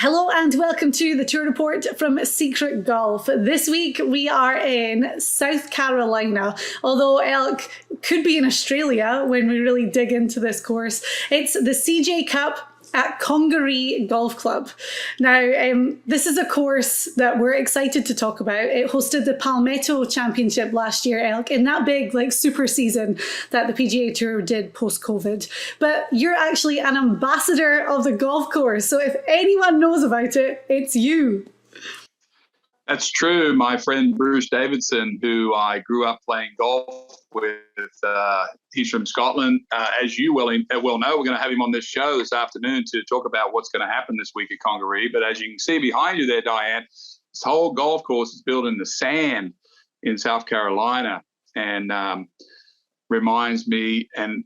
Hello and welcome to the Tour Report from Secret Golf. This week we are in South Carolina, although Elk could be in Australia when we really dig into this course. It's the CJ Cup at Congaree Golf Club. Now, this is a course that we're excited to talk about. It hosted the Palmetto Championship last year, Elk, in that big super season that the PGA Tour did post-COVID. But you're actually an ambassador of the golf course. So if anyone knows about it, it's you. That's true. My friend Bruce Davidson, who I grew up playing golf with, he's from Scotland. As you well know, we're going to have him on this show this afternoon to talk about what's going to happen this week at Congaree. But as you can see behind you there, Diane, this whole golf course is built in the sand in South Carolina, and reminds me. And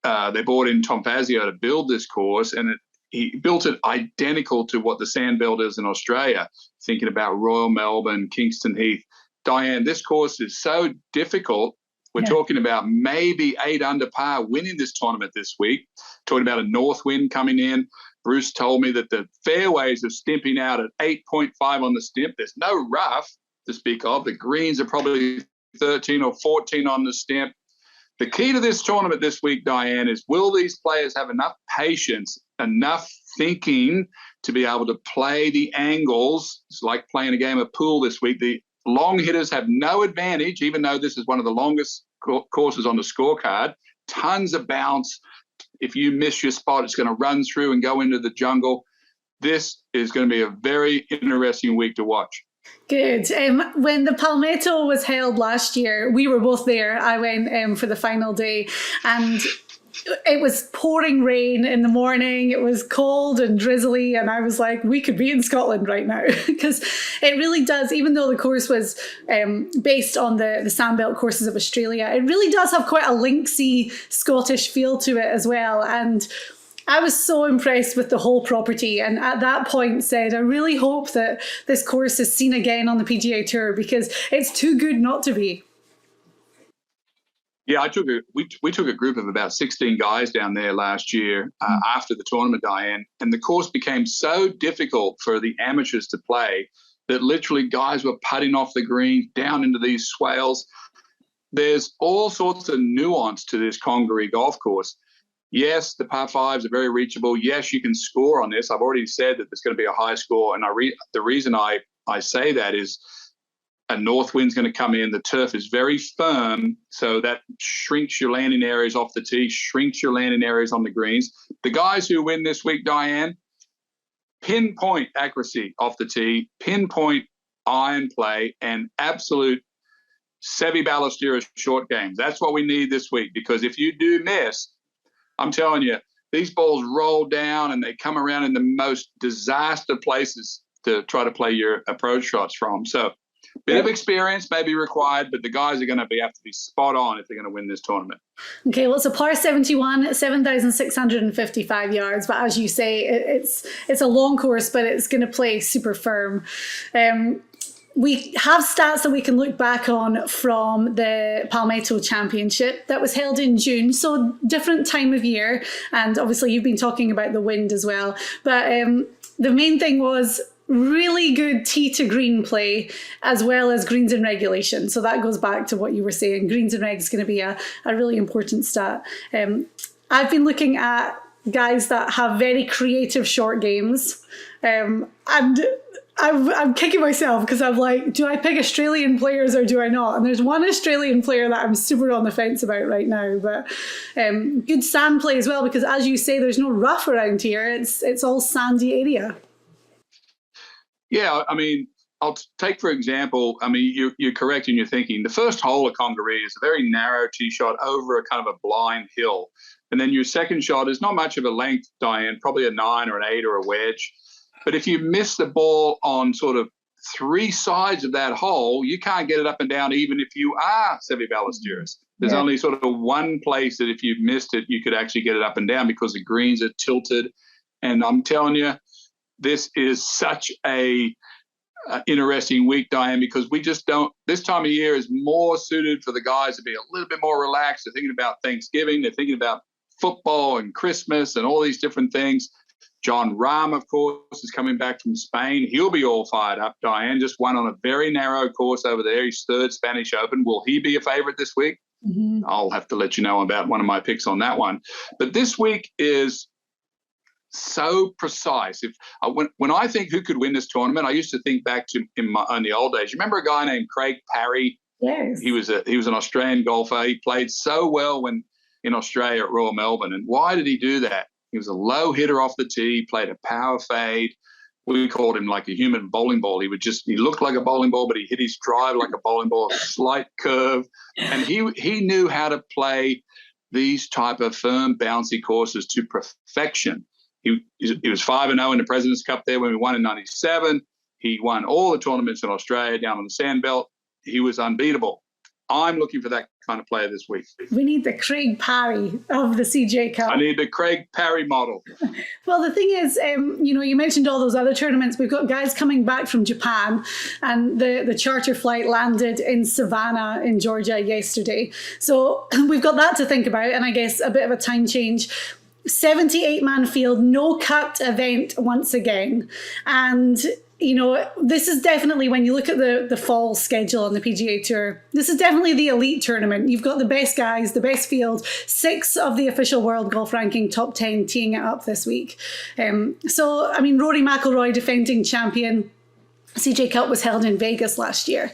they brought in Tom Fazio to build this course, and he built it identical to what the sandbelt is in Australia, thinking about Royal Melbourne, Kingston Heath. Diane, this course is so difficult. We're talking about maybe 8 under par winning this tournament this week. Talking about a north wind coming in. Bruce told me that the fairways are stimping out at 8.5 on the stimp. There's no rough to speak of. The greens are probably 13 or 14 on the stimp. The key to this tournament this week, Diane, is will these players have enough patience, enough thinking to be able to play the angles? It's like playing a game of pool this week. The long hitters have no advantage, even though this is one of the longest courses on the scorecard. Tons of bounce. If you miss your spot, it's going to run through and go into the jungle. This is going to be a very interesting week to watch. Good. When the Palmetto was held last year, we were both there. I went for the final day, and it was pouring rain in the morning. It was cold and drizzly, and I was like, we could be in Scotland right now, because it really does, even though the course was based on the sandbelt courses of Australia, it really does have quite a linksy Scottish feel to it as well. And I was so impressed with the whole property, and at that point said, I really hope that this course is seen again on the PGA Tour, because it's too good not to be. Yeah, we took a group of about 16 guys down there last year after the tournament, Diane, and the course became so difficult for the amateurs to play that literally guys were putting off the green down into these swales. There's all sorts of nuance to this Congaree golf course. Yes, the par fives are very reachable. Yes, you can score on this. I've already said that there's going to be a high score, and the reason I say that is a north wind's going to come in. The turf is very firm, so that shrinks your landing areas off the tee, shrinks your landing areas on the greens. The guys who win this week, Diane, pinpoint accuracy off the tee, pinpoint iron play, and absolute Seve Ballesteros short games. That's what we need this week, because if you do miss, I'm telling you, these balls roll down and they come around in the most disaster places to try to play your approach shots from. So bit of experience may be required, but the guys are going to have to be spot on if they're going to win this tournament. Okay, well, it's a par 71, 7,655 yards. But as you say, it's a long course, but it's going to play super firm. We have stats that we can look back on from the Palmetto Championship that was held in June, so different time of year. And obviously you've been talking about the wind as well. But the main thing was really good tee to green play, as well as greens in regulation. So that goes back to what you were saying. Greens in reg is going to be a really important stat. I've been looking at guys that have very creative short games. And I'm kicking myself because I'm like, do I pick Australian players or do I not? And there's one Australian player that I'm super on the fence about right now. But good sand play as well, because as you say, there's no rough around here. It's all sandy area. Yeah, I mean, I'll take, for example, I mean, you're correct in your thinking. The first hole at Congaree is a very narrow tee shot over a kind of a blind hill. And then your second shot is not much of a length, Diane, probably a 9 or an 8 or a wedge. But if you miss the ball on sort of 3 sides of that hole, you can't get it up and down, even if you are Seve Ballesteros. There's only sort of one place that if you've missed it, you could actually get it up and down, because the greens are tilted. And I'm telling you, this is such a interesting week, Diane, because we just don't, this time of year is more suited for the guys to be a little bit more relaxed. They're thinking about Thanksgiving. They're thinking about football and Christmas and all these different things. John Rahm, of course, is coming back from Spain. He'll be all fired up. Diane just won on a very narrow course over there. He's third Spanish Open. Will he be a favorite this week? Mm-hmm. I'll have to let you know about one of my picks on that one. But this week is so precise. When I think who could win this tournament, I used to think back to in the old days. You remember a guy named Craig Parry? Yes. He was an Australian golfer. He played so well when in Australia at Royal Melbourne. And why did he do that? He was a low hitter off the tee, played a power fade. We called him like a human bowling ball. He looked like a bowling ball, but he hit his drive like a bowling ball, a slight curve. And he knew how to play these type of firm, bouncy courses to perfection. He was 5-0 in the President's Cup there when we won in 97. He won all the tournaments in Australia down on the Sandbelt. He was unbeatable. I'm looking for that kind of player this week. We need the Craig Parry of the CJ Cup. I need the Craig Parry model. Well, the thing is, you mentioned all those other tournaments. We've got guys coming back from Japan, and the charter flight landed in Savannah in Georgia yesterday. So we've got that to think about, and I guess a bit of a time change. 78-man field, no cut event once again. And this is definitely, when you look at the fall schedule on the PGA Tour, this is definitely the elite tournament. You've got the best guys, the best field, 6 of the official world golf ranking top 10 teeing it up this week. Rory McIlroy, defending champion. CJ Cup was held in Vegas last year,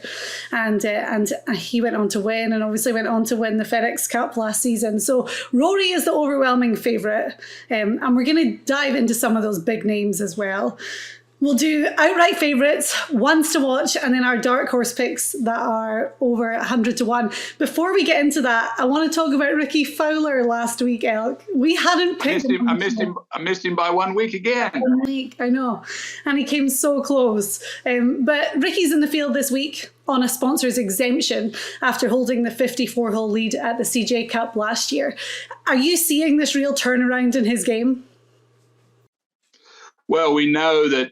and he went on to win, and obviously went on to win the FedEx Cup last season. So Rory is the overwhelming favourite, and we're going to dive into some of those big names as well. We'll do outright favourites, ones to watch, and then our dark horse picks that are over 100 to 1. Before we get into that, I want to talk about Ricky Fowler last week, Elk. We hadn't picked him. I missed him by 1 week again. 1 week, I know. And he came so close. But Ricky's in the field this week on a sponsor's exemption after holding the 54-hole lead at the CJ Cup last year. Are you seeing this real turnaround in his game? Well, we know that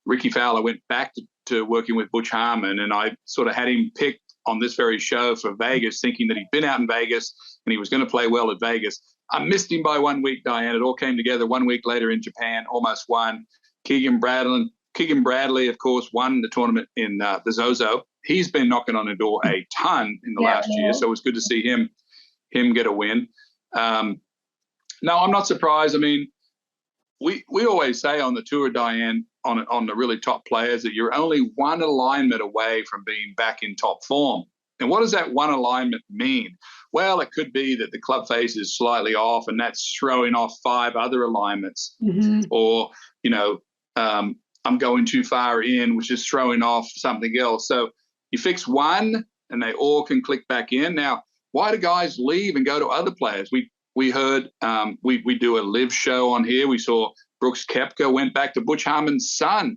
Ricky Fowler went back to working with Butch Harmon, and I sort of had him picked on this very show for Vegas, thinking that he'd been out in Vegas and he was going to play well at Vegas. I missed him by 1 week, Diane. It all came together 1 week later in Japan, almost won. Keegan Bradley, of course, won the tournament in the Zozo. He's been knocking on the door a ton in the last year, so it was good to see him get a win. No, I'm not surprised. I mean, we always say on the tour, Diane, on the really top players, that you're only one alignment away from being back in top form. And what does that one alignment mean? Well, it could be that the club face is slightly off, and that's throwing off 5 other alignments. Mm-hmm. Or, I'm going too far in, which is throwing off something else. So you fix one, and they all can click back in. Now, why do guys leave and go to other players? We heard we do a live show on here. We saw Brooks Koepka went back to Butch Harmon's son,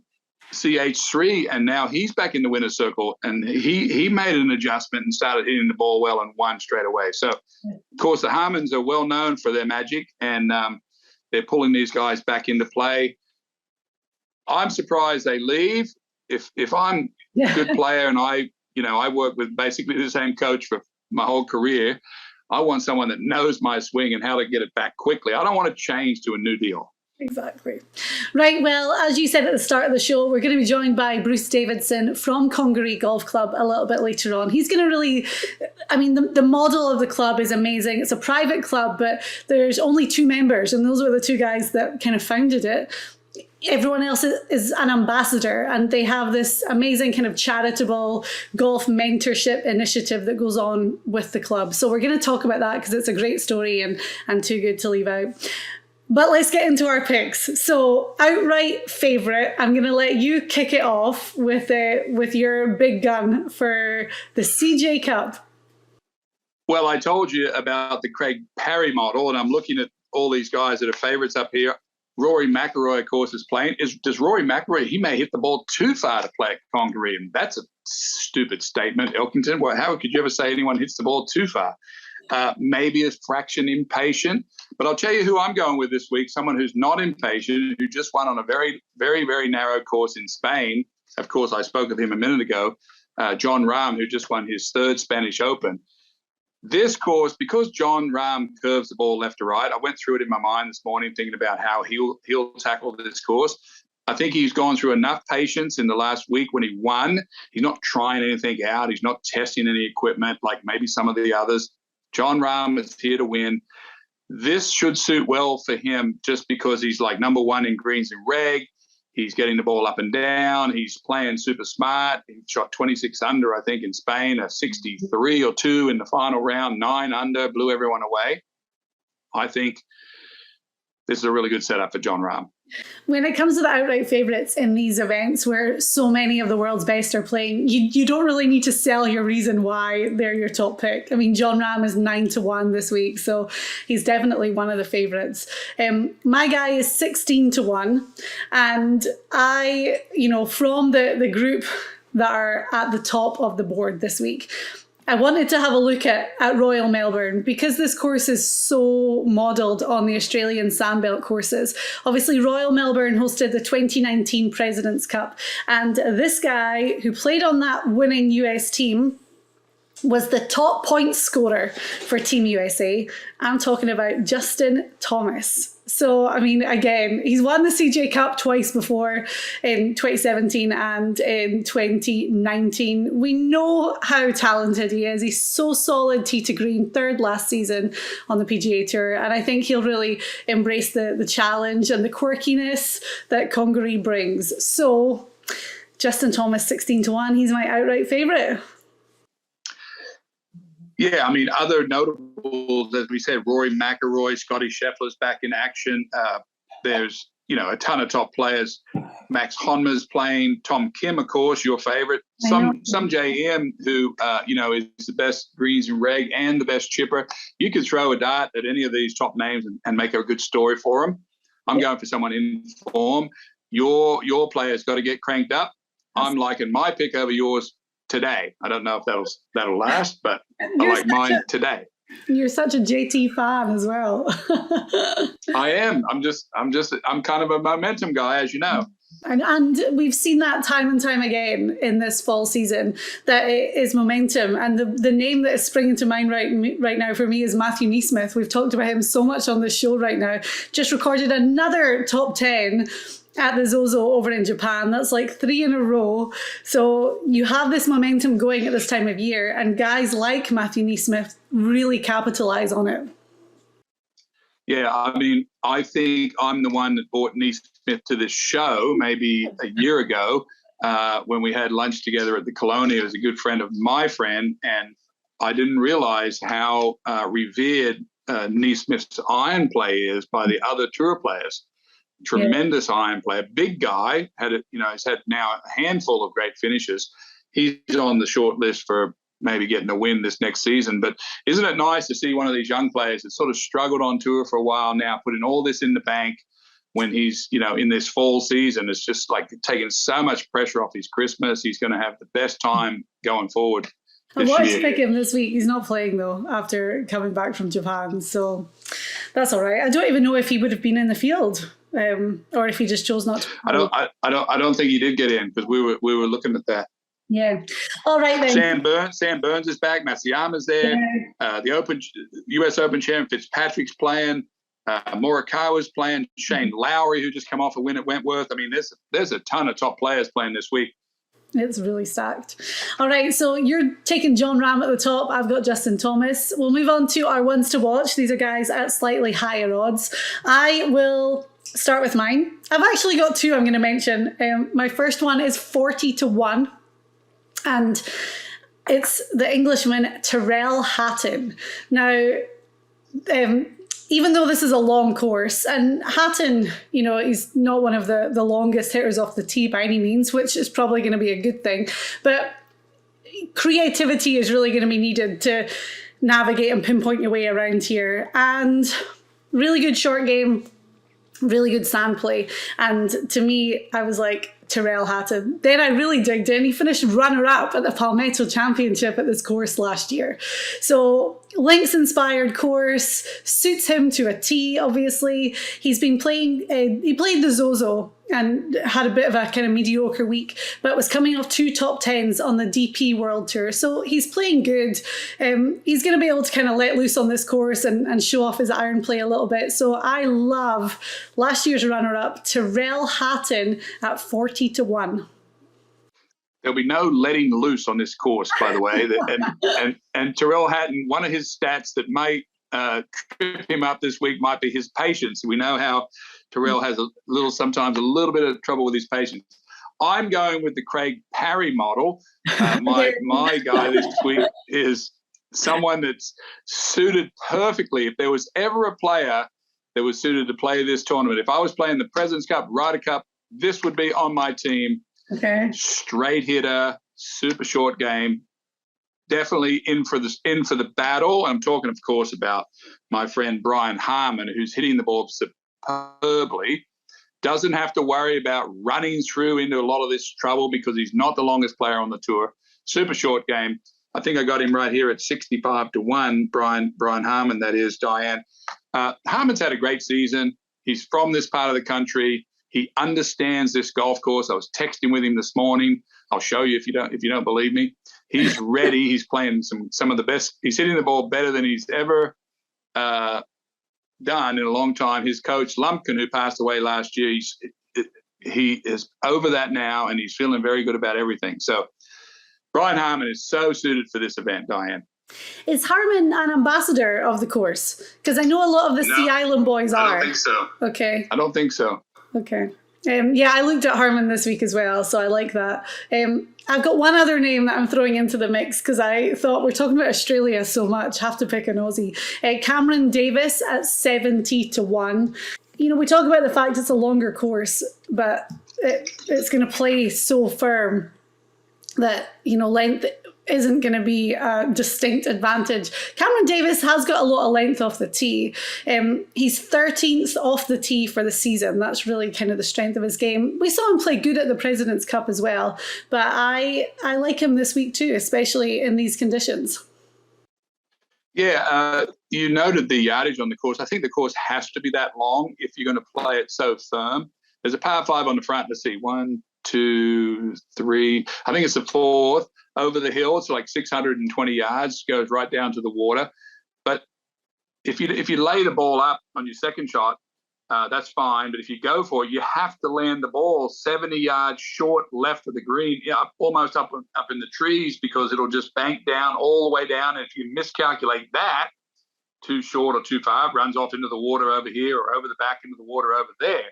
CH3, and now he's back in the winner's circle. And he made an adjustment and started hitting the ball well and won straight away. So, of course, the Harmons are well known for their magic, and they're pulling these guys back into play. I'm surprised they leave. If I'm a good player and I work with basically the same coach for my whole career, I want someone that knows my swing and how to get it back quickly. I don't want to change to a new deal. Exactly. Right. Well, as you said at the start of the show, we're going to be joined by Bruce Davidson from Congaree Golf Club a little bit later on. He's going to really, the model of the club is amazing. It's a private club, but there's only 2 members, and those were the 2 guys that kind of founded it. Everyone else is an ambassador, and they have this amazing kind of charitable golf mentorship initiative that goes on with the club. So we're going to talk about that because it's a great story and too good to leave out. But let's get into our picks. So outright favourite, I'm going to let you kick it off with your big gun for the CJ Cup. Well, I told you about the Craig Parry model, and I'm looking at all these guys that are favourites up here. Rory McIlroy, of course, is playing. Does Rory McIlroy, he may hit the ball too far to play at Congaree, and that's a stupid statement, Elkington. Well, how could you ever say anyone hits the ball too far? Maybe a fraction impatient, but I'll tell you who I'm going with this week, someone who's not impatient, who just won on a very, very, very narrow course in Spain. Of course, I spoke of him a minute ago, John Rahm, who just won his 3rd Spanish Open. This course, because John Rahm curves the ball left to right, I went through it in my mind this morning thinking about how he'll tackle this course. I think he's gone through enough patience in the last week when he won. He's not trying anything out. He's not testing any equipment like maybe some of the others. John Rahm is here to win. This should suit well for him just because he's like number one in greens and reg. He's getting the ball up and down. He's playing super smart. He shot 26 under, I think, in Spain, a 63 or 2 in the final round, 9 under, blew everyone away. I think this is a really good setup for John Rahm. When it comes to the outright favourites in these events where so many of the world's best are playing, you don't really need to sell your reason why they're your top pick. I mean, John Rahm is 9-1 this week, so he's definitely one of the favourites. My guy is 16-1, and I, from the group that are at the top of the board this week, I wanted to have a look at Royal Melbourne because this course is so modelled on the Australian Sandbelt courses. Obviously, Royal Melbourne hosted the 2019 President's Cup, and this guy who played on that winning US team was the top point scorer for Team USA. I'm talking about Justin Thomas. So, I mean, again, he's won the CJ Cup twice before, in 2017 and in 2019. We know how talented he is. He's so solid tee to green, 3rd last season on the PGA Tour. And I think he'll really embrace the challenge and the quirkiness that Congaree brings. So, Justin Thomas, 16-1, he's my outright favourite. Yeah, I mean, other notables, as we said, Rory McIlroy, Scotty Scheffler's back in action. There's, a ton of top players. Max Honma's playing. Tom Kim, of course, your favorite. Some JM who, is the best greens and reg and the best chipper. You could throw a dart at any of these top names and make a good story for them. I'm going for someone in form. Your player's got to get cranked up. I'm liking my pick over yours today. I don't know if that'll last, but I like mine today. You're such a JT fan as well. I am. I'm kind of a momentum guy, as you know. And we've seen that time and time again in this fall season, that it is momentum. And the name that is springing to mind right now for me is Matthew NeSmith. We've talked about him so much on this show right now. Just recorded another top 10 at the Zozo over in Japan. That's like 3 in a row. So you have this momentum going at this time of year, and guys like Matthew NeSmith really capitalize on it. Yeah, I mean, I think I'm the one that brought NeSmith to this show maybe a year ago when we had lunch together at the Colonial. He was a good friend of my friend, and I didn't realize how revered NeSmith's iron play is by the other tour players. Tremendous iron player, big guy, he's had now a handful of great finishes. He's on the short list for maybe getting a win this next season. But isn't it nice to see one of these young players that sort of struggled on tour for a while now, putting all this in the bank when he's, in this fall season? It's just like taking so much pressure off his Christmas. He's going to have the best time going forward. I wanted to pick him this week. He's not playing though after coming back from Japan, so that's all right. I don't even know if he would have been in the field. Or if he just chose not to. I don't think he did get in because we were looking at that. Yeah. All right then. Sam Burns is back. Matsuyama's there. Yeah. The US Open champion Fitzpatrick's playing. Morikawa's playing. Shane Lowry, who just come off a win at Wentworth. I mean, there's a ton of top players playing this week. It's really stacked. All right, so you're taking John Rahm at the top. I've got Justin Thomas. We'll move on to our ones to watch. These are guys at slightly higher odds. I will start with mine. I've actually got 2 I'm going to mention. My first one is 40-1, and it's the Englishman Tyrrell Hatton. Now, even though this is a long course, and Hatton, he's not one of the longest hitters off the tee by any means, which is probably going to be a good thing, but creativity is really going to be needed to navigate and pinpoint your way around here. And really good short game, really good sand play. And to me, I was like, Tyrrell Hatton. Then I really digged in. He finished runner-up at the Palmetto Championship at this course last year. So links-inspired course, suits him to a T, obviously. He's been playing, he played the Zozo and had a bit of a kind of mediocre week, but was coming off 2 top 10s on the DP World Tour. So he's playing good. He's going to be able to kind of let loose on this course and show off his iron play a little bit. So I love last year's runner-up, Tyrrell Hatton at 40-1. There'll be no letting loose on this course, by the way. And Tyrrell Hatton, one of his stats that might trip him up this week might be his patience. We know how Tyrrell has sometimes a little bit of trouble with his patience. I'm going with the Craig Parry model. My guy this week is someone that's suited perfectly. If there was ever a player that was suited to play this tournament, if I was playing the President's Cup, Ryder Cup, this would be on my team. Okay. Straight hitter, super short game. Definitely in for the battle. I'm talking, of course, about my friend Brian Harman, who's hitting the ball superbly. Doesn't have to worry about running through into a lot of this trouble because he's not the longest player on the tour. Super short game. I think I got him right here at 65-1. Brian Harman, that is, Diane. Harman's had a great season. He's from this part of the country. He understands this golf course. I was texting with him this morning. I'll show you if you don't believe me. He's ready. He's playing some of the best. He's hitting the ball better than he's ever done in a long time. His coach Lumpkin, who passed away last year, he is over that now, and he's feeling very good about everything. So Brian Harman is so suited for this event, Diane. Is Harman an ambassador of the course? Because I know a lot of the Sea Island boys are. I don't think so. Okay. I don't think so. Okay. Yeah, I looked at Harman this week as well, so I like that. I've got one other name that I'm throwing into the mix because I thought we're talking about Australia so much, have to pick an Aussie. Cameron Davis at 70-1. You know, we talk about the fact it's a longer course, but it's going to play so firm that, you know, length isn't going to be a distinct advantage. Cameron Davis has got a lot of length off the tee. He's 13th off the tee for the season. That's really kind of the strength of his game. We saw him play good at the President's Cup as well, but I like him this week too, especially in these conditions. Yeah, you noted the yardage on the course. I think the course has to be that long if you're going to play it so firm. There's a par 5 on the front. Let's see, 1, 2, 3. I think it's the 4th. Over the hill, it's like 620 yards, goes right down to the water. But if you lay the ball up on your second shot, that's fine. But if you go for it, you have to land the ball 70 yards short left of the green, almost up in the trees, because it'll just bank down all the way down. And if you miscalculate that, too short or too far, it runs off into the water over here or over the back into the water over there.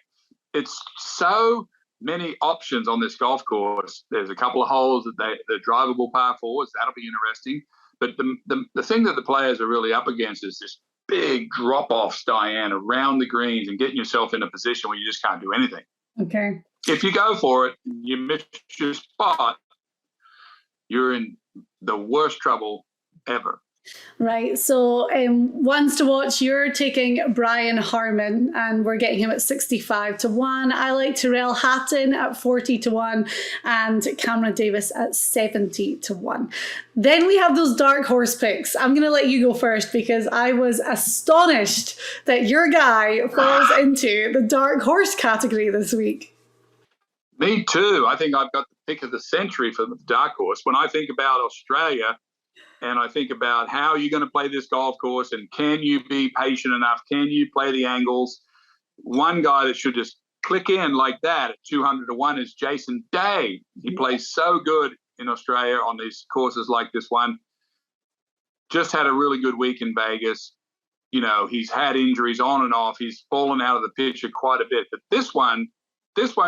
It's so many options on this golf course. There's a couple of holes that they're drivable par 4s. That'll be interesting. But the thing that the players are really up against is this big drop-offs, Diane, around the greens and getting yourself in a position where you just can't do anything. Okay. If you go for it, you miss your spot, you're in the worst trouble ever. Right, so ones to watch, you're taking Brian Harman and we're getting him at 65-1. I like Tyrrell Hatton at 40-1 and Cameron Davis at 70-1. Then we have those dark horse picks. I'm going to let you go first because I was astonished that your guy falls into the dark horse category this week. Me too. I think I've got the pick of the century for the dark horse. When I think about Australia, and I think about how you're going to play this golf course and can you be patient enough? Can you play the angles? One guy that should just click in like that at 200-1 is Jason Day. He plays so good in Australia on these courses like this one. Just had a really good week in Vegas. You know, he's had injuries on and off. He's fallen out of the picture quite a bit. But this one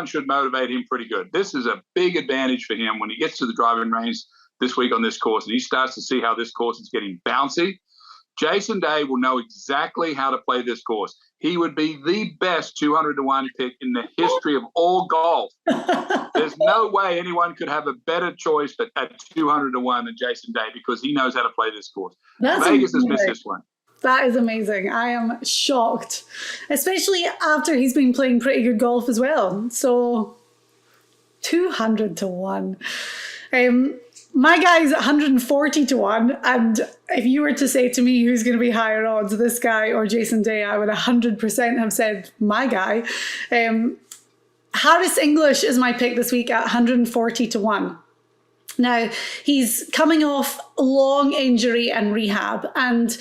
should motivate him pretty good. This is a big advantage for him when he gets to the driving range this week on this course, and he starts to see how this course is getting bouncy. Jason Day will know exactly how to play this course. He would be the best 200-1 pick in the history of all golf. There's no way anyone could have a better choice at 200-1 than Jason Day because he knows how to play this course. Vegas has missed this one. That is amazing. I am shocked, especially after he's been playing pretty good golf as well. So 200 to 1. My guy's 140 to 1. And if you were to say to me who's going to be higher odds, this guy or Jason Day, I would 100% have said my guy. Harris English is my pick this week at 140 to 1. Now, he's coming off long injury and rehab, and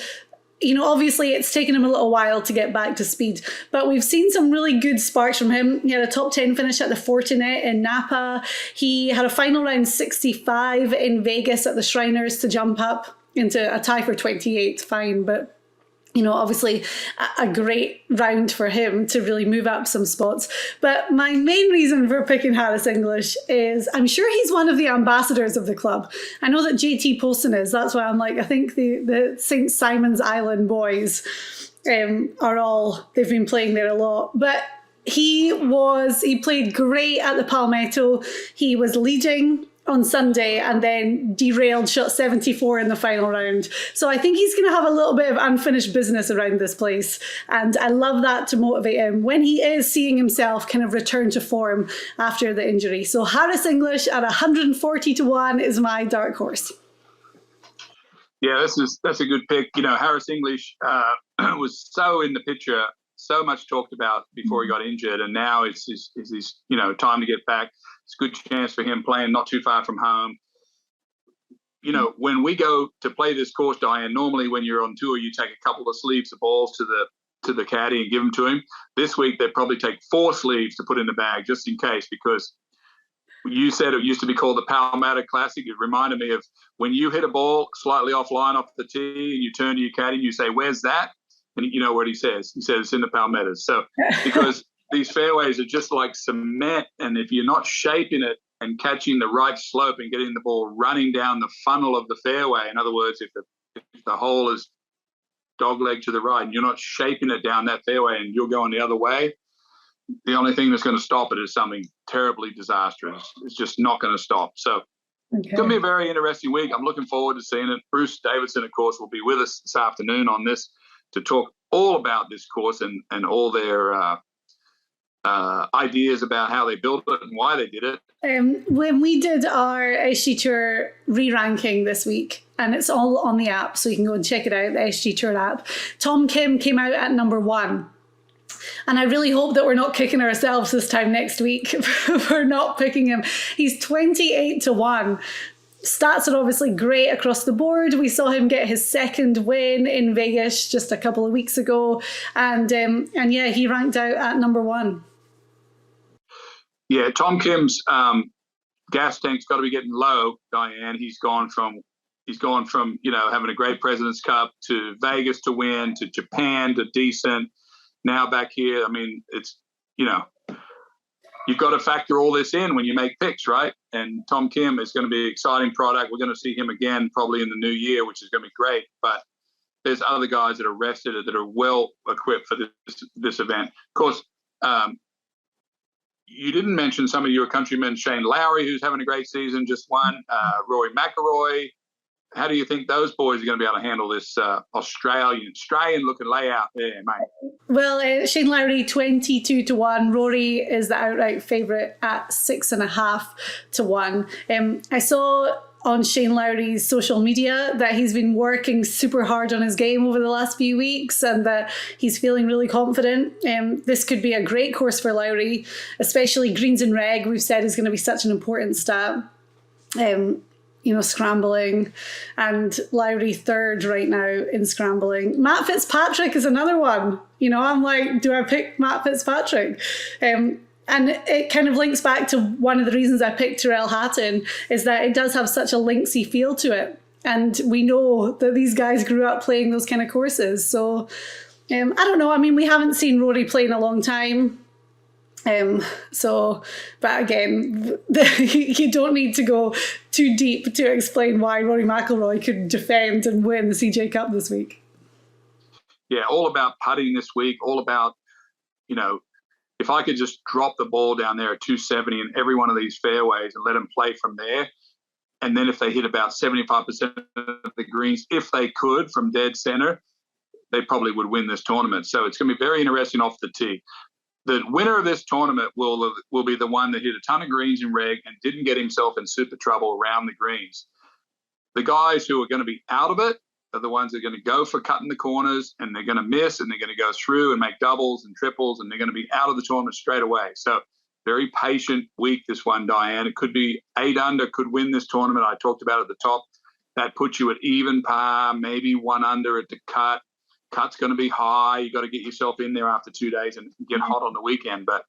obviously it's taken him a little while to get back to speed, but we've seen some really good sparks from him. He had a top 10 finish at the Fortinet in Napa. He had a final round 65 in Vegas at the Shriners to jump up into a tie for 28. Fine, but obviously a great round for him to really move up some spots. But my main reason for picking Harris English is I'm sure he's one of the ambassadors of the club. I know that JT Poston is. That's why I'm like, I think the St. Simon's Island boys they've been playing there a lot. But he played great at the Palmetto. He was leading on Sunday and then derailed, shot 74 in the final round. So I think he's going to have a little bit of unfinished business around this place. And I love that to motivate him when he is seeing himself kind of return to form after the injury. So Harris English at 140 to 1 is my dark horse. Yeah, that's a good pick. Harris English was so in the picture, so much talked about before he got injured, and now it's his time to get back. It's a good chance for him playing not too far from home. When we go to play this course, Diane, normally when you're on tour, you take a couple of sleeves of balls to the caddy and give them to him. This week, they'd probably take 4 sleeves to put in the bag just in case, because you said it used to be called the Palmetto Classic. It reminded me of when you hit a ball slightly offline off the tee and you turn to your caddy and you say, "Where's that?" And you know what he says? He says it's in the Palmettos. So because these fairways are just like cement, and if you're not shaping it and catching the right slope and getting the ball running down the funnel of the fairway, in other words, if the hole is dogleg to the right and you're not shaping it down that fairway and you're going the other way, the only thing that's going to stop it is something terribly disastrous. It's just not going to stop. So It's going to be a very interesting week. I'm looking forward to seeing it. Bruce Davidson, of course, will be with us this afternoon on this to talk all about this course and all their ideas about how they built it and why they did it. When we did our SG Tour re-ranking this week, and it's all on the app, so you can go and check it out, the SG Tour app, Tom Kim came out at number 1. And I really hope that we're not kicking ourselves this time next week for not picking him. He's 28 to 1. Stats are obviously great across the board. We saw him get his second win in Vegas just a couple of weeks ago. And yeah, he ranked out at number 1. Yeah, Tom Kim's gas tank's got to be getting low, Diane. He's gone from having a great President's Cup to Vegas to win to Japan to decent. Now back here, I mean, it's, you've got to factor all this in when you make picks, right? And Tom Kim is going to be an exciting product. We're going to see him again probably in the new year, which is going to be great. But there's other guys that are rested that are well equipped for this event. Of course, you didn't mention some of your countrymen, Shane Lowry, who's having a great season, just won, Rory McIlroy. How do you think those boys are going to be able to handle this Australian-looking layout there, mate? Well, Shane Lowry, 22 to 1. Rory is the outright favourite at 6.5 to 1. I saw on Shane Lowry's social media that he's been working super hard on his game over the last few weeks and that he's feeling really confident. This could be a great course for Lowry, especially greens and reg, we've said is going to be such an important stat. Scrambling, and Lowry third right now in scrambling. Matt Fitzpatrick is another one. I'm like, do I pick Matt Fitzpatrick? And it kind of links back to one of the reasons I picked Tyrrell Hatton is that it does have such a linksy feel to it. And we know that these guys grew up playing those kind of courses. So I don't know. I mean, we haven't seen Rory play in a long time. But again, you don't need to go too deep to explain why Rory McIlroy could defend and win the CJ Cup this week. Yeah, all about putting this week, all about, if I could just drop the ball down there at 270 in every one of these fairways and let them play from there. And then if they hit about 75% of the greens, if they could from dead center, they probably would win this tournament. So it's going to be very interesting off the tee. the winner of this tournament will be the one that hit a ton of greens in reg and didn't get himself in super trouble around the greens. The guys who are going to be out of it are the ones that are going to go for cutting the corners, and they're going to miss, and they're going to go through and make doubles and triples, and they're going to be out of the tournament straight away. So very patient week, this one, Diane. It could be 8 under, could win this tournament. I talked about at the top. That puts you at even par, maybe 1 under at the cut. Cut's going to be high. You got to get yourself in there after 2 days and get hot on the weekend, but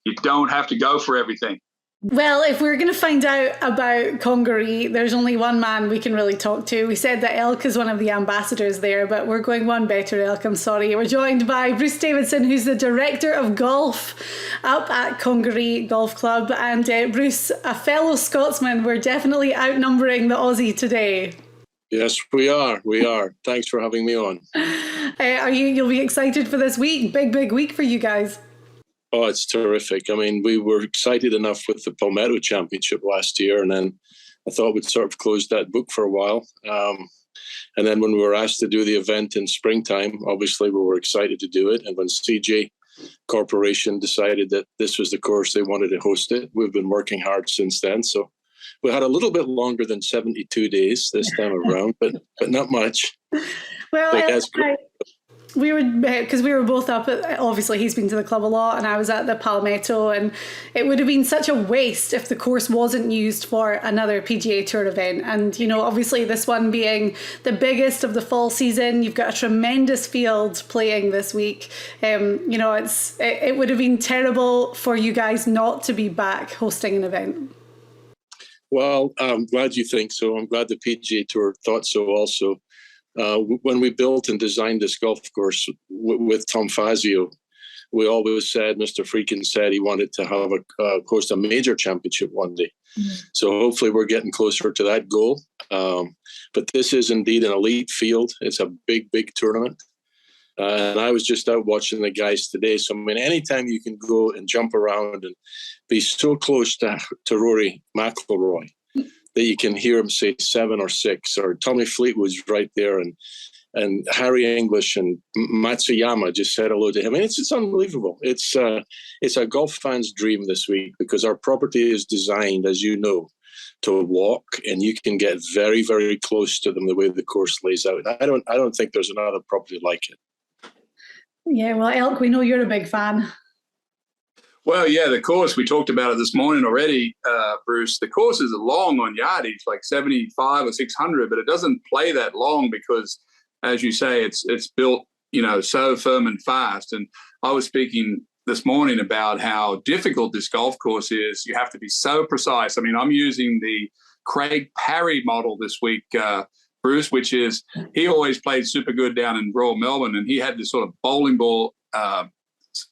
you don't have to go for everything. Well, if we're going to find out about Congaree, there's only one man we can really talk to. We said that Elk is one of the ambassadors there, but we're going one better, Elk. I'm sorry. We're joined by Bruce Davidson, who's the director of golf up at Congaree Golf Club. And Bruce, a fellow Scotsman, we're definitely outnumbering the Aussie today. Yes, we are. We are. Thanks for having me on. You'll be excited for this week. Big week for you guys. Oh, it's terrific. I mean, we were excited enough with the Palmetto Championship last year, and then I thought we'd sort of close that book for a while. And then when we were asked to do the event in springtime, obviously we were excited to do it. And when CJ Corporation decided that this was the course they wanted to host it, we've been working hard since then. So we had a little bit longer than 72 days this time around, but not much. Well, that's great. We were both up at, obviously he's been to the club a lot, and I was at the Palmetto, and it would have been such a waste if the course wasn't used for another PGA Tour event. And, you know, obviously this one being the biggest of the fall season, you've got a tremendous field playing this week. You know, it would have been terrible for you guys not to be back hosting an event. Well, I'm glad you think so. I'm glad the PGA Tour thought so also. When we built and designed this golf course with Tom Fazio, we always said, Mr. Freakin said he wanted to have host a major championship one day. Mm-hmm. So hopefully we're getting closer to that goal. But this is indeed an elite field. It's a big tournament. And I was just out watching the guys today. So, I mean, anytime you can go and jump around and be so close to Rory McIlroy, that you can hear him say 7 or 6, or Tommy Fleetwood's right there, and Harry English and Matsuyama just said hello to him. I mean, it's unbelievable. It's a golf fan's dream this week, because our property is designed, as you know, to walk, and you can get very, very close to them the way the course lays out. I don't think there's another property like it. Yeah, well, Elk, we know you're a big fan. Well, yeah, the course, we talked about it this morning already, Bruce. The course is long on yardage, like 75 or 600, but it doesn't play that long because, as you say, it's built, you know, so firm and fast. And I was speaking this morning about how difficult this golf course is. You have to be so precise. I mean, I'm using the Craig Parry model this week, Bruce, which is, he always played super good down in Royal Melbourne, and he had this sort of bowling ball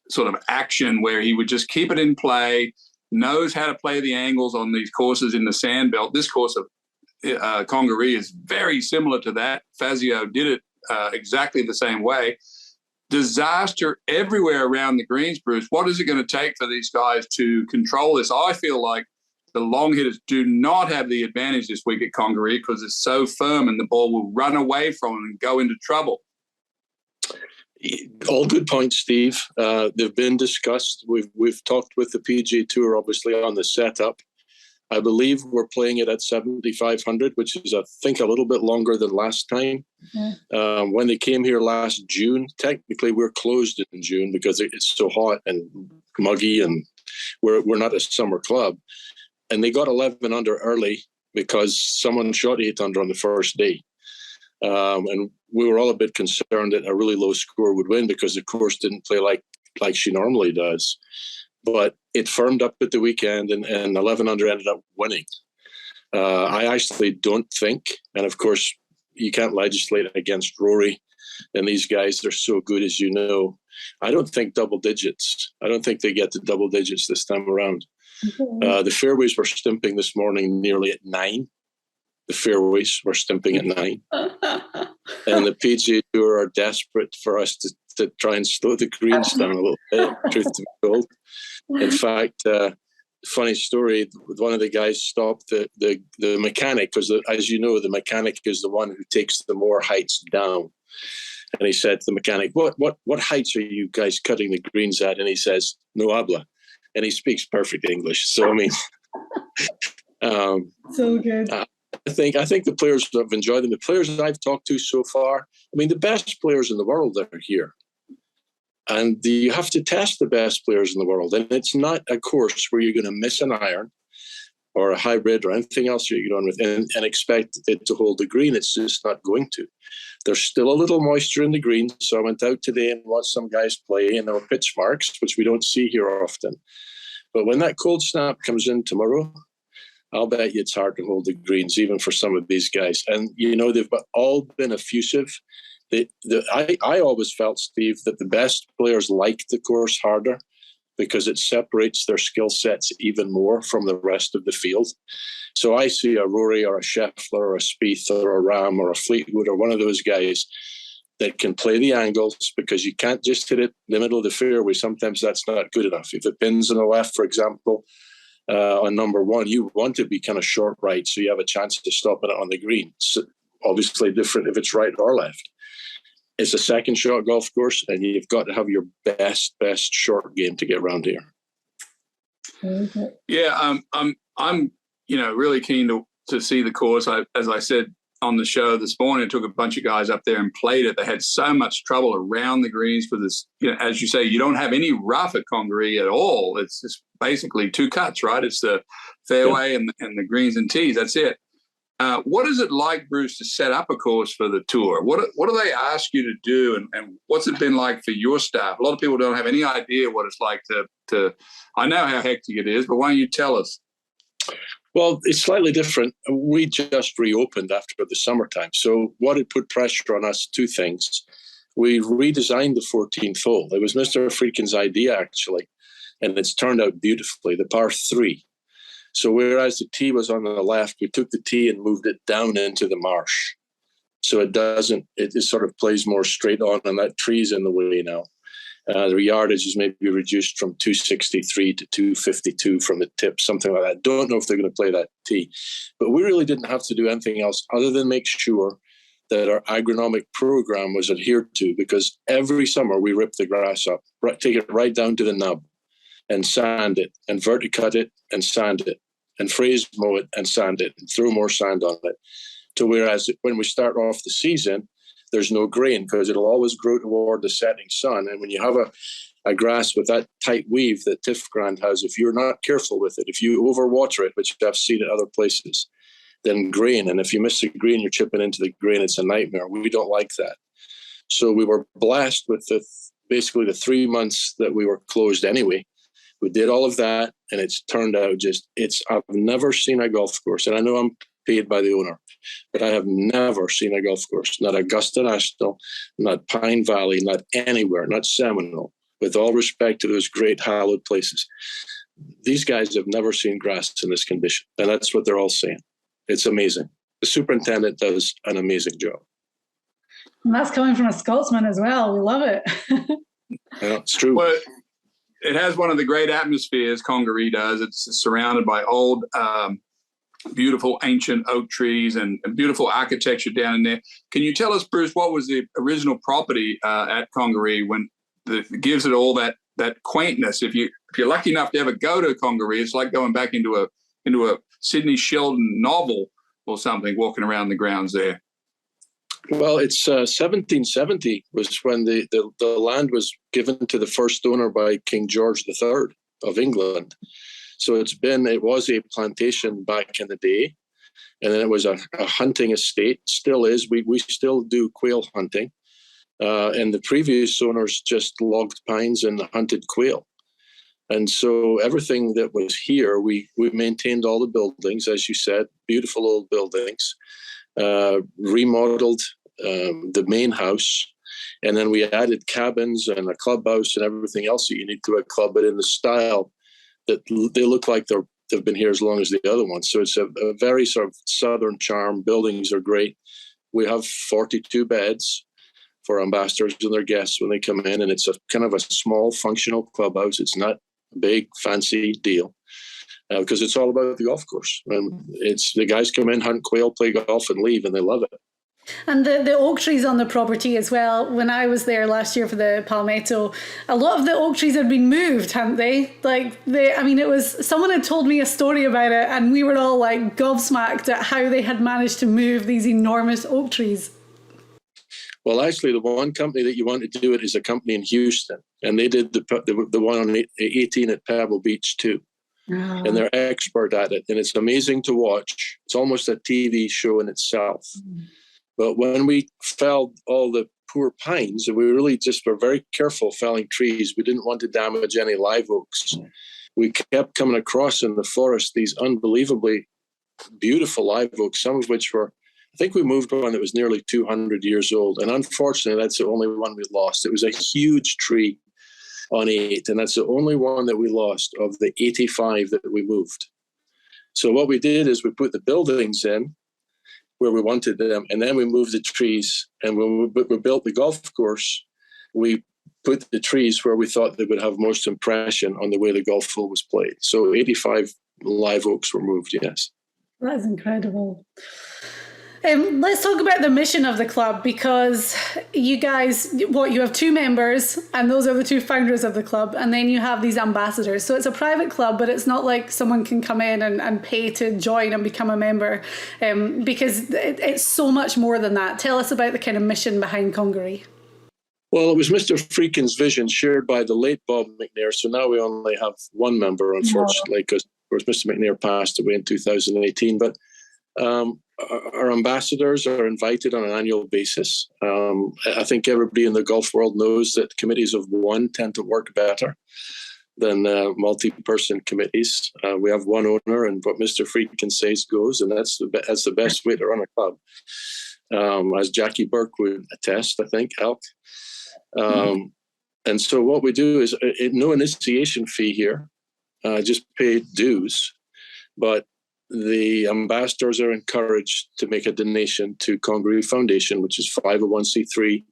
sort of action where he would just keep it in play, knows how to play the angles on these courses in the sand belt. This course of Congaree is very similar to that. Fazio did it exactly the same way. Disaster everywhere around the greens, Bruce. What is it going to take for these guys to control this? I feel like the long hitters do not have the advantage this week at Congaree because it's so firm and the ball will run away from them and go into trouble. All good points, Steve. They've been discussed. We've talked with the PGA Tour, obviously, on the setup. I believe we're playing it at 7,500, which is, I think, a little bit longer than last time. Mm-hmm. When they came here last June, technically we're closed in June because it's so hot and muggy, and we're not a summer club. And they got 11 under early because someone shot 8 under on the first day. And we were all a bit concerned that a really low score would win because the course didn't play like she normally does. But it firmed up at the weekend, and 11 under ended up winning. I actually don't think, and of course, you can't legislate against Rory, and these guys are so good, as you know. I don't think double digits. I don't think they get to double digits this time around. Mm-hmm. The fairways were stimping this morning nearly at 9. The fairways were stimping at 9. And the PGA Tour are desperate for us to try and slow the greens down a little bit, truth to be told. In fact, funny story, one of the guys stopped the mechanic, because as you know, the mechanic is the one who takes the more heights down. And he said to the mechanic, what heights are you guys cutting the greens at? And he says, no habla. And he speaks perfect English. So, I mean, so good. I think the players have enjoyed them. The players that I've talked to so far, I mean, the best players in the world are here. And you have to test the best players in the world. And it's not a course where you're going to miss an iron or a hybrid or anything else you get on with and expect it to hold the green. It's just not going to. There's still a little moisture in the green. So I went out today and watched some guys play, and there were pitch marks, which we don't see here often. But when that cold snap comes in tomorrow, I'll bet you it's hard to hold the greens, even for some of these guys. And, you know, they've all been effusive. I always felt, Steve, that the best players like the course harder because it separates their skill sets even more from the rest of the field. So I see a Rory or a Scheffler or a Spieth or a Rahm or a Fleetwood or one of those guys that can play the angles, because you can't just hit it in the middle of the fairway. Sometimes that's not good enough. If it pins on the left, for example, on number one, you want to be kind of short right so you have a chance to stop it on the green. So obviously different if it's right or left. It's a second shot golf course, and you've got to have your best short game to get around here. Okay. Yeah, I'm really keen to see the course. As I said on the show this morning, I took a bunch of guys up there and played it. They had so much trouble around the greens for this. As you say, you don't have any rough at Congaree at all. It's just basically two cuts, right? It's the fairway and the greens and tees. That's it. What is it like, Bruce, to set up a course for the tour? What do they ask you to do, and what's it been like for your staff? A lot of people don't have any idea what it's like to I know how hectic it is, but why don't you tell us? Well, it's slightly different. We just reopened after the summertime. So what it put pressure on us, two things. We redesigned the 14th hole. It was Mr. Friedkin's idea, actually, and it's turned out beautifully, the par 3. So whereas the tee was on the left, we took the tee and moved it down into the marsh. So it sort of plays more straight on, and that tree's in the way now. The yardage is maybe reduced from 263 to 252 from the tip, something like that. Don't know if they're going to play that tee. But we really didn't have to do anything else other than make sure that our agronomic program was adhered to, because every summer we rip the grass up, take it right down to the nub and sand it and verticut it and sand it and phrase mow it and sand it and throw more sand on it. To whereas when we start off the season, there's no grain because it'll always grow toward the setting sun. And when you have a grass with that tight weave that Tiff Grand has, if you're not careful with it, if you overwater it, which I've seen at other places, then grain. And if you miss the grain, you're chipping into the grain. It's a nightmare. We don't like that. So we were blessed with basically the 3 months that we were closed anyway. We did all of that, and it's turned out I've never seen a golf course, and I know I'm paid by the owner, but I have never seen a golf course, not Augusta National, not Pine Valley, not anywhere, not Seminole, with all respect to those great hallowed places. These guys have never seen grass in this condition, and that's what they're all saying. It's amazing. The superintendent does an amazing job. And that's coming from a Scotsman as well. We love it. Yeah, it's true. Well, it has one of the great atmospheres, Congaree does. It's surrounded by old, beautiful ancient oak trees and beautiful architecture down in there. Can you tell us, Bruce, what was the original property at Congaree when it gives it all that quaintness? If you're lucky enough to ever go to Congaree, it's like going back into a Sidney Sheldon novel or something, walking around the grounds there. Well, it's 1770 was when the land was given to the first owner by King George III of England. So it was a plantation back in the day, and then it was a hunting estate. Still is. We still do quail hunting, and the previous owners just logged pines and hunted quail. And so everything that was here, we maintained all the buildings, as you said, beautiful old buildings. Remodeled the main house, and then we added cabins and a clubhouse and everything else that you need to a club, but in the style that they look like they've been here as long as the other ones. So it's a very sort of southern charm. Buildings are great. We have 42 beds for ambassadors and their guests when they come in, and it's a kind of a small functional clubhouse. It's not a big fancy deal. Because it's all about the golf course. It's the guys come in, hunt quail, play golf, and leave, and they love it. And the oak trees on the property as well. When I was there last year for the Palmetto, a lot of the oak trees had been moved, hadn't they? It was, someone had told me a story about it and we were all like gobsmacked at how they had managed to move these enormous oak trees. Well, actually, the one company that you want to do it is a company in Houston, and they did the one on 18 at Pebble Beach too. Oh. And they're expert at it, and it's amazing to watch. It's almost a TV show in itself. Mm. But when we felled all the poor pines, and we really just were very careful felling trees, we didn't want to damage any live oaks. We kept coming across in the forest these unbelievably beautiful live oaks, some of which were, I think we moved one that was nearly 200 years old. And unfortunately, that's the only one we lost. It was a huge tree on 8, and that's the only one that we lost of the 85 that we moved. So what we did is we put the buildings in where we wanted them, and then we moved the trees. And when we built the golf course, we put the trees where we thought they would have most impression on the way the golf hole was played. So 85 live oaks were moved, yes. That's incredible. Let's talk about the mission of the club, because you guys, you have 2 members, and those are the 2 founders of the club, and then you have these ambassadors. So it's a private club, but it's not like someone can come in and pay to join and become a member, because it's so much more than that. Tell us about the kind of mission behind Congaree. Well, it was Mr. Freakin's vision shared by the late Bob McNair, so now we only have 1 member, unfortunately, because, of course, Mr. McNair passed away in 2018, but our ambassadors are invited on an annual basis. I think everybody in the golf world knows that committees of 1 tend to work better than multi-person committees. We have 1 owner, and what Mr. Freakin says goes, and that's the best way to run a club. As Jackie Burke would attest, I think, Elk. And so what we do is no initiation fee here, just pay dues, but the ambassadors are encouraged to make a donation to Congaree Foundation, which is 501c3.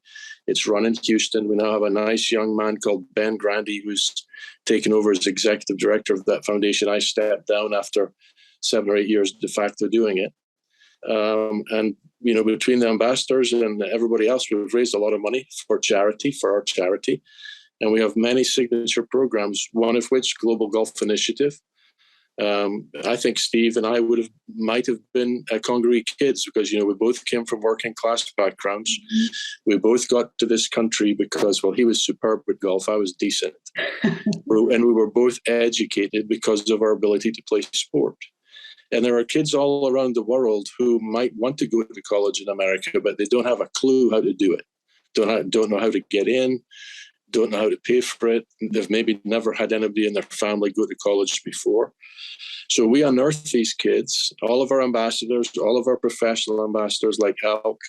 It's run in Houston. We now have a nice young man called Ben Grandy, who's taken over as executive director of that foundation. I stepped down after 7 or 8 years de facto doing it. And, between the ambassadors and everybody else, we've raised a lot of money for our charity. And we have many signature programs, one of which, Global Golf Initiative. I think Steve and I might have been Congaree kids, because, we both came from working class backgrounds. Mm-hmm. We both got to this country because, he was superb with golf. I was decent. And we were both educated because of our ability to play sport. And there are kids all around the world who might want to go to college in America, but they don't have a clue how to do it. Don't know how to get in. Don't know how to pay for it. They've maybe never had anybody in their family go to college before. So we unearth these kids, all of our ambassadors, all of our professional ambassadors like Elk,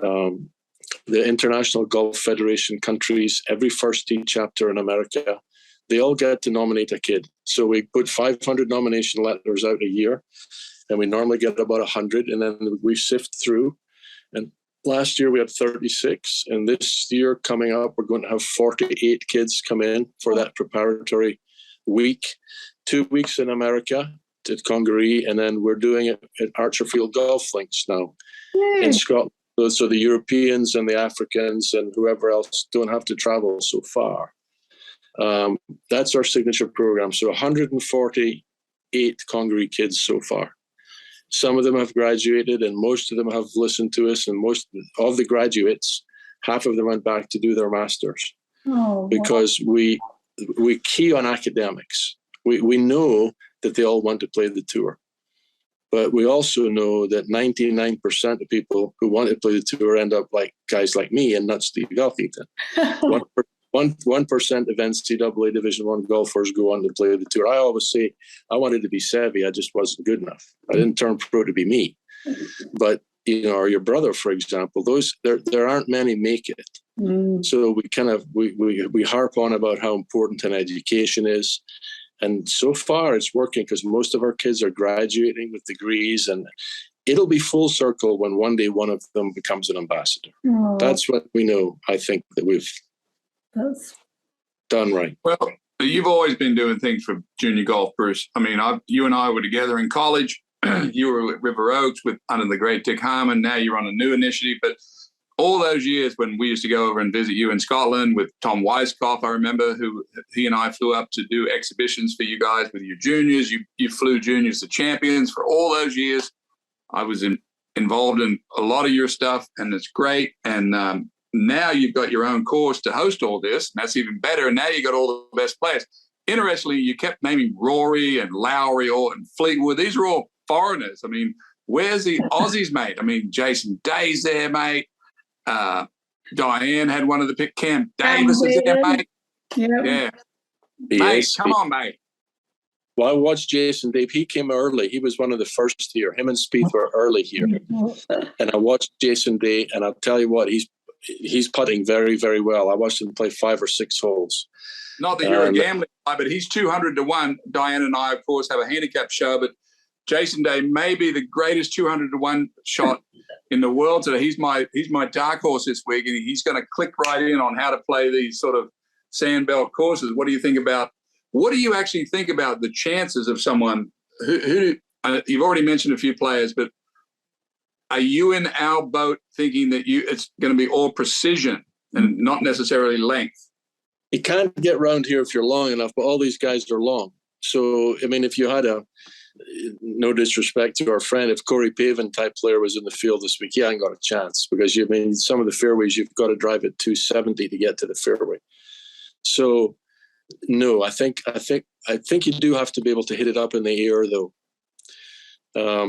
the International Golf Federation countries, every first tee chapter in America, they all get to nominate a kid. So we put 500 nomination letters out a year, and we normally get about 100, and then we sift through. And last year we had 36, and this year coming up, we're going to have 48 kids come in for that preparatory week. 2 weeks in America at Congaree, and then we're doing it at Archerfield Golf Links now in Scotland. So the Europeans and the Africans and whoever else don't have to travel so far. That's our signature program. So 148 Congaree kids so far. Some of them have graduated, and most of them have listened to us, and most of the graduates, half of them went back to do their masters. Because we key on academics. We know that they all want to play the tour, but we also know that 99% of people who want to play the tour end up like guys like me and not Steve Elkington. 1% of NCAA Division I golfers go on to play the tour. I always say I wanted to be savvy. I just wasn't good enough. I didn't turn pro to be me. But, or your brother, for example, there aren't many make it. So we harp on about how important an education is. And so far it's working, because most of our kids are graduating with degrees, and it'll be full circle when one day one of them becomes an ambassador. That's what we know. I think that we've done right. Well, you've always been doing things for junior golf, Bruce. I mean, you and I were together in college. you were at River Oaks under the great Dick Harmon. Now you're on a new initiative. But all those years when we used to go over and visit you in Scotland with Tom Weiskopf, I remember, he and I flew up to do exhibitions for you guys with your juniors. You flew juniors to champions for all those years. I was involved in a lot of your stuff, and it's great. And now you've got your own course to host all this, and that's even better. And now you got all the best players. Interestingly, you kept naming Rory and Lowry and Fleetwood. These are all foreigners. I mean, where's the Aussies, mate? I mean, Jason Day's there, mate. Diane had one of the pick. Cam Davis is there, mate. Yeah. Mate, come on, mate. Well, I watched Jason Day. He came early. He was one of the first here. Him and Spieth were early here. And I watched Jason Day, and I'll tell you what, he's putting very, very well. I watched him play 5 or 6 holes. Not that you're a gambling guy, but he's 200 to 1. Diane and I, of course, have a handicap show, but Jason Day may be the greatest 200 to 1 shot in the world today. He's my dark horse this week, and he's going to click right in on how to play these sort of sandbelt courses. What do you actually think about the chances of someone who you've already mentioned a few players, but are you in our boat thinking that it's going to be all precision and not necessarily length? You can't get around here if you're long enough, but all these guys are long. So, I mean, if you had no disrespect to our friend, if Corey Pavin type player was in the field this week, he ain't got a chance, because some of the fairways you've got to drive at 270 to get to the fairway. So, no, I think you do have to be able to hit it up in the air, though.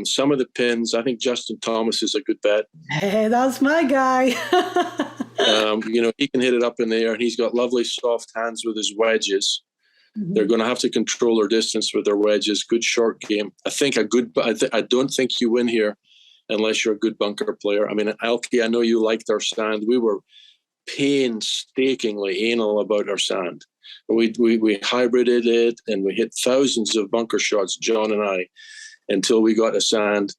Some of the pins, I think Justin Thomas is a good bet. Hey, that's my guy. He can hit it up in the air, and he's got lovely soft hands with his wedges. Mm-hmm. They're going to have to control their distance with their wedges. Good short game. I don't think you win here unless you're a good bunker player. I mean, Elkie, I know you liked our sand. We were painstakingly anal about our sand. We hybrided it, and we hit thousands of bunker shots, John and I, until we got a sand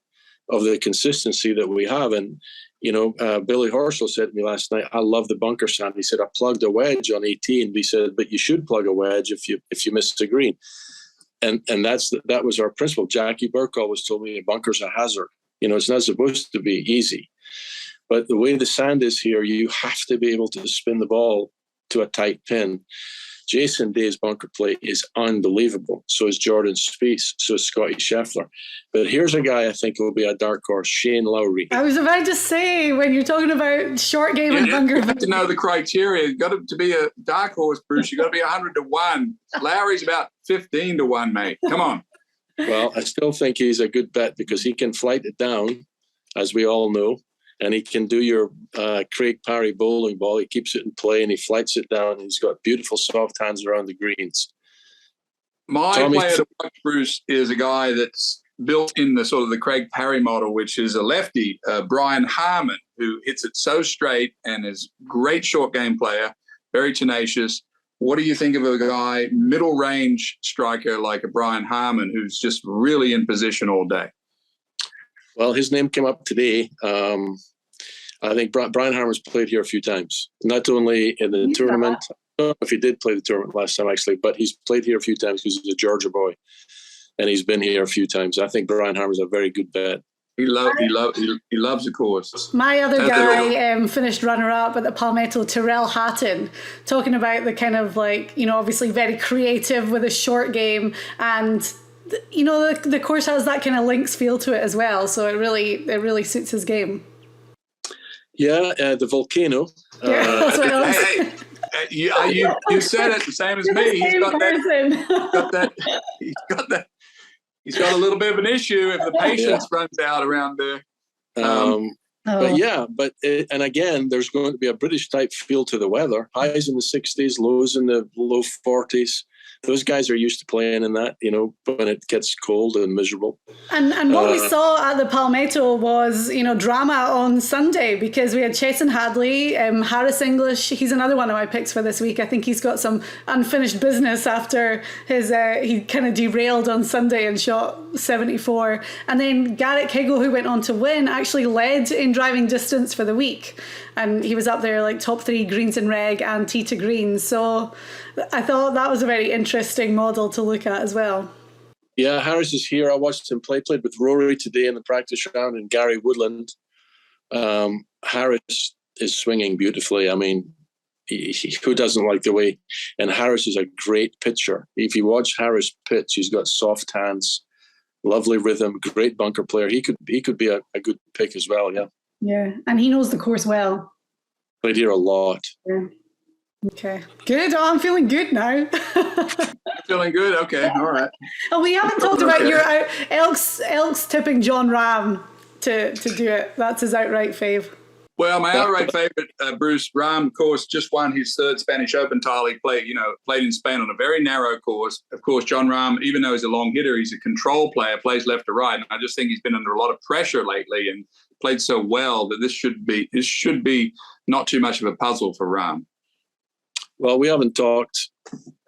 of the consistency that we have. And Billy Horschel said to me last night, I love the bunker sand. He said, I plugged a wedge on 18. He said, but you should plug a wedge if you miss the green. And that was our principle. Jackie Burke always told me a bunker's a hazard. It's not supposed to be easy. But the way the sand is here, you have to be able to spin the ball to a tight pin. Jason Day's bunker play is unbelievable. So is Jordan Spieth. So is Scotty Scheffler. But here's a guy I think will be a dark horse, Shane Lowry. I was about to say, when you're talking about short game and bunker, you have to know the criteria. You've got to be a dark horse, Bruce. You've got to be 100 to 1. Lowry's about 15 to 1, mate. Come on. Well, I still think he's a good bet because he can flight it down, as we all know. And he can do your Craig Parry bowling ball. He keeps it in play and he flights it down. He's got beautiful soft hands around the greens. My player to watch, Bruce, is a guy that's built in the sort of the Craig Parry model, which is a lefty, Brian Harmon, who hits it so straight and is a great short game player, very tenacious. What do you think of a guy, middle range striker like a Brian Harmon, who's just really in position all day? Well, his name came up today. I think Brian Harmon's played here a few times, not only in the tournament. I don't know if he did play the tournament last time, actually, but he's played here a few times because he's a Georgia boy, and he's been here a few times. I think Brian Harmon's a very good bet. He loves the course. My other guy finished runner-up at the Palmetto, Tyrrell Hatton, talking about the kind of obviously very creative with a short game, and the course has that kind of links feel to it as well, so it really suits his game. Yeah, the volcano. That's what it was. You said it the same as me. He's got that. He's got a little bit of an issue if the patience runs out around there. And again, there's going to be a British type feel to the weather. Highs in the 60s, lows in the low 40s. Those guys are used to playing in that, when it gets cold and miserable. And what we saw at the Palmetto was, drama on Sunday, because we had Chesson Hadley, Harris English. He's another one of my picks for this week. I think he's got some unfinished business after he kind of derailed on Sunday and shot 74. And then Garrett Kegel, who went on to win, actually led in driving distance for the week. And he was up there top 3 greens and reg and tee to green. So I thought that was a very interesting model to look at as well. Yeah, Harris is here. I watched him play. Played with Rory today in the practice round in Gary Woodland. Harris is swinging beautifully. I mean, who doesn't like the way? And Harris is a great pitcher. If you watch Harris pitch, he's got soft hands, lovely rhythm, great bunker player. He could be a good pick as well. Yeah. Yeah, and he knows the course well. Played here a lot. Yeah. Okay. Good. Oh, I'm feeling good now. Feeling good? Okay. All right. Oh, we haven't talked about your Elk's tipping John Ram to do it. That's his outright fave. Well, my outright favorite, Bruce Rahm, of course, just won his third Spanish Open title. He played in Spain on a very narrow course. Of course, John Rahm, even though he's a long hitter, he's a control player, plays left to right. And I just think he's been under a lot of pressure lately and played so well that this should be not too much of a puzzle for Rahm. Well, we haven't talked,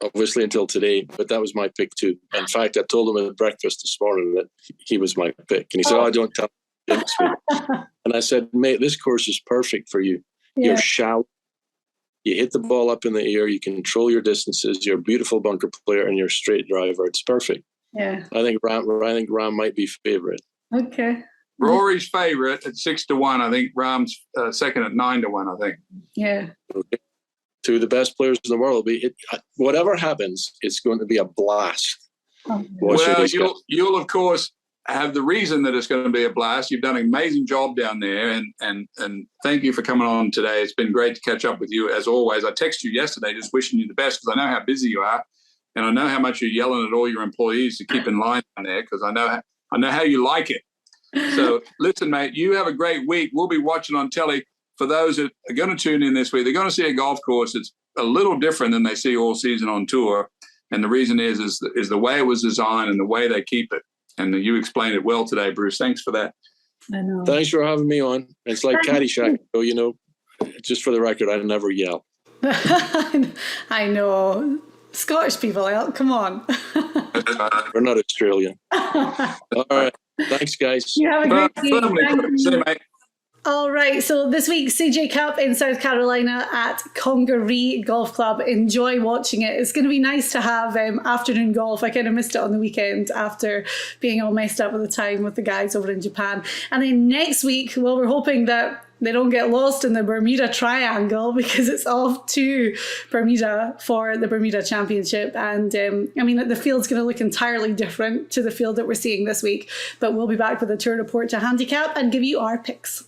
obviously, until today, but that was my pick too. In fact, I told him at breakfast this morning that he was my pick. And he said, I don't tell him. And I said, mate, this course is perfect for you. Yeah. You're shallow. You hit the ball up in the air. You control your distances. You're a beautiful bunker player and you're a straight driver. It's perfect. Yeah. I think Rahm might be favorite. Okay. Rory's favorite at 6-1. I think Rahm's second at 9-1. I think. Yeah. Okay. Two of the best players in the world. Whatever happens, it's going to be a blast. Oh. Well, you'll of course have the reason that it's going to be a blast. You've done an amazing job down there, and thank you for coming on today. It's been great to catch up with you as always. I texted you yesterday just wishing you the best because I know how busy you are, and I know how much you're yelling at all your employees to keep in line down there because I know how you like it. So listen, mate, you have a great week. We'll be watching on telly. For those that are going to tune in this week, they're going to see a golf course that's a little different than they see all season on tour. And the reason is the way it was designed and the way they keep it. And you explained it well today, Bruce. Thanks for that. I know. Thanks for having me on. It's like Caddyshack. So, just for the record, I never yell. I know. Scottish people, Elk, come on. We're not Australian. All right. Thanks, guys. You have a great day. See you, mate. All right, so this week's CJ Cup in South Carolina at Congaree Golf Club. Enjoy watching it. It's going to be nice to have afternoon golf. I kind of missed it on the weekend after being all messed up at the time with the guys over in Japan. And then next week, well, we're hoping that they don't get lost in the Bermuda Triangle because it's off to Bermuda for the Bermuda Championship. And the field's going to look entirely different to the field that we're seeing this week. But we'll be back with a tour report to handicap and give you our picks.